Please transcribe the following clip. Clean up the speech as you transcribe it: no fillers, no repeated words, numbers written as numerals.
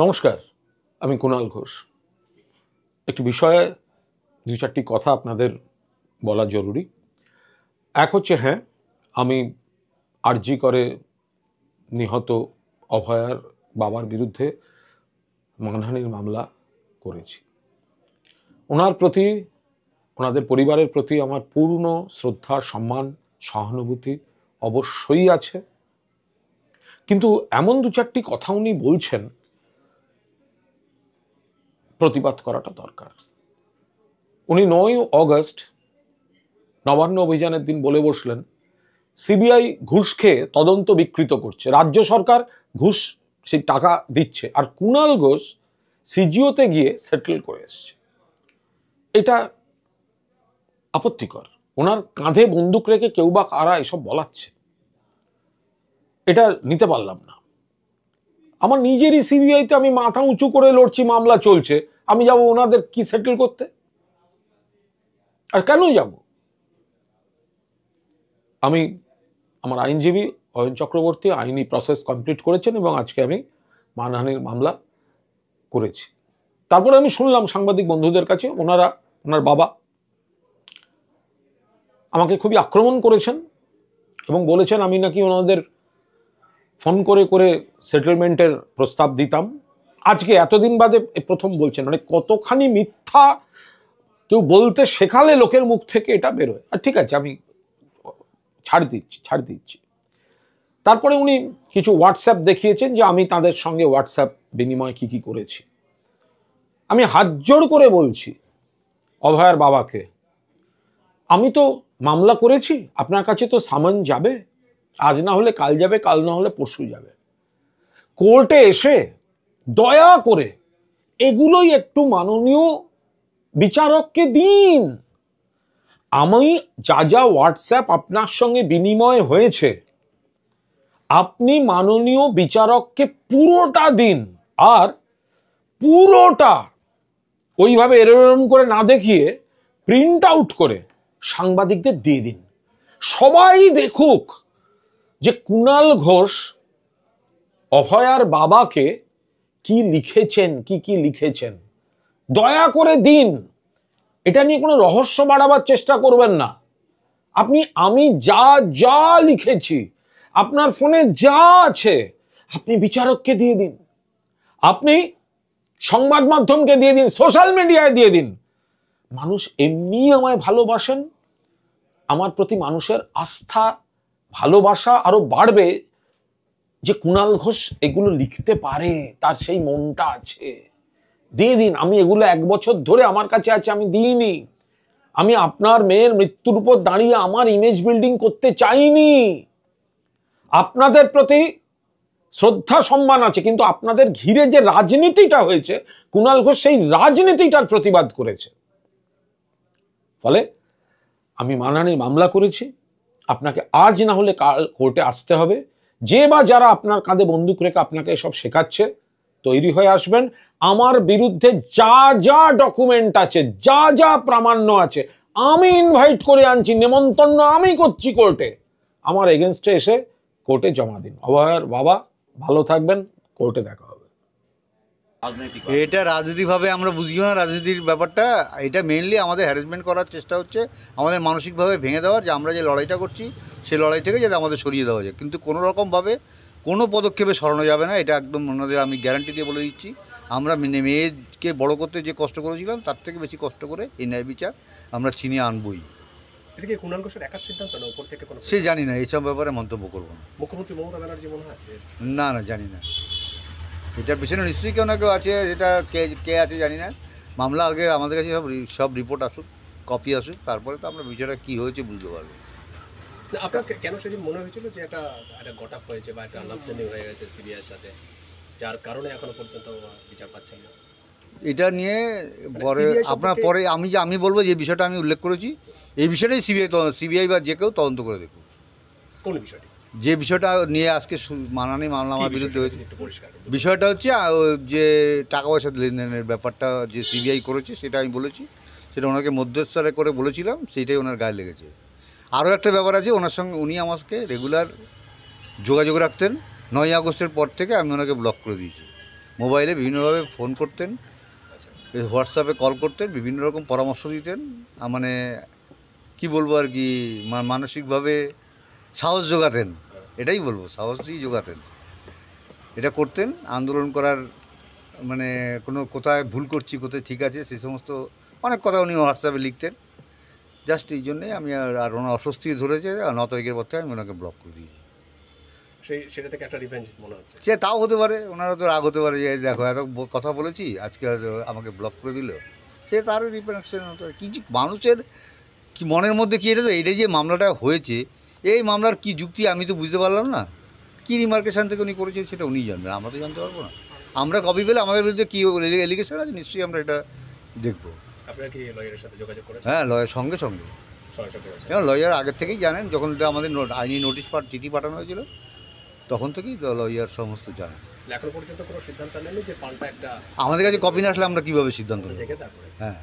নমস্কার, আমি কুণাল ঘোষ। একটি বিষয়ে দুই চারটি কথা আপনাদের বলা জরুরি। এক হচ্ছে, হ্যাঁ, আমি আরজি করে নিহত অভয়ার বাবার বিরুদ্ধে মানহানির মামলা করেছি। ওনার প্রতি, ওনাদের পরিবারের প্রতি আমার পূর্ণ শ্রদ্ধা, সম্মান, সহানুভূতি অবশ্যই আছে। কিন্তু এমন দু চারটি কথা উনি বলছেন, প্রতিবাদ করাটা দরকার। উনি 9 অগস্ট নবান্ন অভিযানের দিন বলে বসলেন, সিবিআই ঘুষ খেয়ে তদন্ত বিকৃত করছে, রাজ্য সরকার ঘুষ সেই টাকা দিচ্ছে, আর কুণাল ঘোষ সিজিওতে গিয়ে সেটেল করে এসছে। এটা আপত্তিকর। ওনার কাঁধে বন্দুক রেখে কেউ বা কারা এসব বলাচ্ছে, এটা নিতে পারলাম না। আমার নিজেরই সিবিআইতে আমি মাথা উঁচু করে লড়ছি, মামলা চলছে, আমি যাব ওনাদের কি সেটেল করতে? আর কেন যাব? আমি, আমার আইনজীবী অয়ন চক্রবর্তী আইনি প্রসেস কমপ্লিট করেছেন এবং আজকে আমি মানহানির মামলা করেছি। তারপরে আমি শুনলাম সাংবাদিক বন্ধুদের কাছে, ওনার বাবা আমাকে খুবই আক্রমণ করেছেন এবং বলেছেন আমি নাকি ওনাদের ফোন করে করে সেটেলমেন্টের প্রস্তাব দিতাম। আজকে এতদিন বাদে প্রথম বলছেন, মানে কতখানি মিথ্যা কেউ বলতে শেখালে লোকের মুখ থেকে এটা বেরোয়। আর ঠিক আছে, আমি ছাড় দিচ্ছি। তারপরে উনি কিছু হোয়াটসঅ্যাপ দেখিয়েছেন যে আমি তাদের সঙ্গে হোয়াটসঅ্যাপ বিনিময় কি করেছি। আমি হাত জোড় করে বলছি অভয়ার বাবাকে, আমি তো মামলা করেছি, আপনার কাছে তো সামন যাবে, আজ না হলে কাল যাবে, কাল না হলে পরশু যাবে। কোর্টে এসে দয়া করে এগুলোই একটু মাননীয় বিচারককে দিন। আমি যা হোয়াটসঅ্যাপ আপনার সঙ্গে বিনিময় হয়েছে, আপনি মাননীয় বিচারককে পুরোটা দিন, আর পুরোটা ওইভাবে এরকম করে না দেখিয়ে প্রিন্ট আউট করে সাংবাদিকদের দিয়ে দিন। সবাই দেখুক যে কুণাল ঘোষ অভয়ার বাবাকে কি লিখেছেন, কি লিখেছেন। দয়া করে দিন। এটা নিয়ে কোনো রহস্য বাড়াবার চেষ্টা করবেন না। আমি যা লিখেছি, আপনার ফোনে যা আছে, আপনি বিচারককে দিয়ে দিন, আপনি সংবাদ মাধ্যমকে দিয়ে দিন, সোশ্যাল মিডিয়ায় দিয়ে দিন। মানুষ এমনি আমায় ভালোবাসেন, আমার প্রতি মানুষের আস্থা, ভালোবাসা আরো বাড়বে যে কুণাল ঘোষ এগুলো লিখতে পারে, তার সেই মনটা আছে। দিয়ে দিন। আমি এগুলো 1 বছর ধরে আমার কাছে আছে, আমি দিইনি। আমি আপনার মেয়ের মৃত্যুর উপর দাঁড়িয়ে আমার ইমেজ বিল্ডিং করতে চাইনি। আপনাদের প্রতি শ্রদ্ধা সম্মান আছে, কিন্তু আপনাদের ঘিরে যে রাজনীতিটা হয়েছে, কুণাল ঘোষ সেই রাজনীতিটার প্রতিবাদ করেছে। ফলে আমি মানহানির মামলা করেছি। আপনাকে আজ না হলে কাল কোর্টে আসতে হবে। যে বা যারা আপনার কাঁধে বন্দুক রেখে আপনাকে সব শেখাচ্ছে, তৈরি হয়ে আসবেন। আমার বিরুদ্ধে যা ডকুমেন্ট আছে, যা প্রামাণ্য আছে, আমি ইনভাইট করে আনছি, নেমন্তন্ন আমি করছি কোর্টে। আমার এগেনস্টে এসে কোর্টে জমা দিন। অভয়ার বাবা ভালো থাকবেন, কোর্টে দেখা হবে। এটা রাজনীতিভাবে আমরা বুঝিও না রাজনীতির ব্যাপারটা। এটা মেইনলি আমাদের হ্যারাসমেন্ট করার চেষ্টা হচ্ছে, আমাদের মানসিকভাবে ভেঙে দেওয়ার, যে আমরা যে লড়াইটা করছি সেই লড়াই থেকে যাতে আমাদের সরিয়ে দেওয়া যায়। কিন্তু কোনো রকমভাবে কোনো পদক্ষেপে সরানো যাবে না, এটা একদম ওনাদের আমি গ্যারান্টি দিয়ে বলে দিচ্ছি। আমরা মেয়েকে বড় করতে যে কষ্ট করেছিলাম, তার থেকে বেশি কষ্ট করে এই ন্যায় বিচার আমরা ছিনিয়ে আনবই। এটা কি কুণাল ঘোষের একার সিদ্ধান্ত না, উপর থেকে কোনো? সে জানি না, এইসব ব্যাপারে মন্তব্য করবো না। মুখ্যমন্ত্রী মমতা ব্যানার্জি মনে হয়? না জানি না, এটার পিছনে নিশ্চয়ই কেউ না কেউ আছে। এটা কে আছে জানি না। মামলা আগে আমাদের কাছে সব রিপোর্ট আসুক, কপি আসুক, তারপরে তো আমরা বিষয়টা কী হয়েছে বুঝতে পারবো। আপনার কেন সেদিন মনে হয়েছিল যে একটা গট-আপ হয়েছে বা একটা আন্ডারস্ট্যান্ডিং হয়ে গেছে সিবিআইয়ের সাথে, যার কারণে এখনো পর্যন্ত বিচার পাচ্ছেন না? এটা নিয়ে পরে পরে আমি বলবো যে বিষয়টা আমি উল্লেখ করেছি, এই বিষয়টাই সিবিআই বা যে কেউ তদন্ত করে দেখুন। কোন বিষয়টি? যে বিষয়টা নিয়ে আজকে মানহানি মামলা আমার বিরুদ্ধে হয়েছে, বিষয়টা হচ্ছে যে টাকা পয়সা লেনদেনের ব্যাপারটা যে সিবিআই করেছে, সেটা আমি বলেছি, সেটা ওনাকে মধ্যস্থরে করে বলেছিলাম, সেইটাই ওনার গায়ে লেগেছে। আরও একটা ব্যাপার আছে, ওনার সঙ্গে উনি আমাকে রেগুলার যোগাযোগ রাখতেন। 9 আগস্টের পর থেকে আমি ওনাকে ব্লক করে দিয়েছি। মোবাইলে বিভিন্নভাবে ফোন করতেন, হোয়াটসঅ্যাপে কল করতেন, বিভিন্ন রকম পরামর্শ দিতেন। মানে কি বলবো আর কি, মানসিকভাবে সাহস যোগাতেন, এটাই বলবো, সাহসই যোগাতেন। এটা করতেন আন্দোলন করার, মানে কোনো কোথায় ভুল করছি কোথায় ঠিক আছে সেই সমস্ত অনেক কথা উনি হোয়াটসঅ্যাপে লিখতেন। জাস্ট এই জন্যেই আমি আর ওনার অস্বস্তি ধরেছে, 9 তারিখের পর থেকে আমি ওনাকে ব্লক করে দিয়েছি। সেটা থেকে একটা রিভেঞ্জ মনে হচ্ছে। সে তাও হতে পারে, ওনারা তো রাগ হতে পারে যে দেখো এত কথা বলেছি আজকে আমাকে ব্লক করে দিল, সে তারও রিপ্রেকশন হতে পারে। কিছু মানুষের কি মনের মধ্যে কী, এটা তো এইটা যে মামলাটা হয়েছে, এই মামলার কি যুক্তি আমি তো বুঝতে পারলাম না। কী রিমার্কেশন থেকে উনি করেছেন সেটা উনিই জানবেন, আমরা তো জানতে পারবো না। আমরা কপি পেলে আমাদের বিরুদ্ধে কী এলিগেশন আছে নিশ্চয়ই আমরা এটা দেখবো। আপনারা কি লয়ারের সাথে যোগাযোগ করেছেন? হ্যাঁ, লয়ের সঙ্গে সঙ্গে, সরাসরি করেছেন? এবং লয়ার আগের থেকেই জানেন, যখন এটা আমাদের আইনি নোটিশ চিঠি পাঠানো হয়েছিল তখন থেকেই লয়ার সমস্ত জানেন। এখনো পর্যন্ত কোনো সিদ্ধান্ত নেননি যে পাল্টা একটা আমাদের কাছে কপি না আসলে আমরা কীভাবে সিদ্ধান্ত নেব? দেখে তারপরে হ্যাঁ।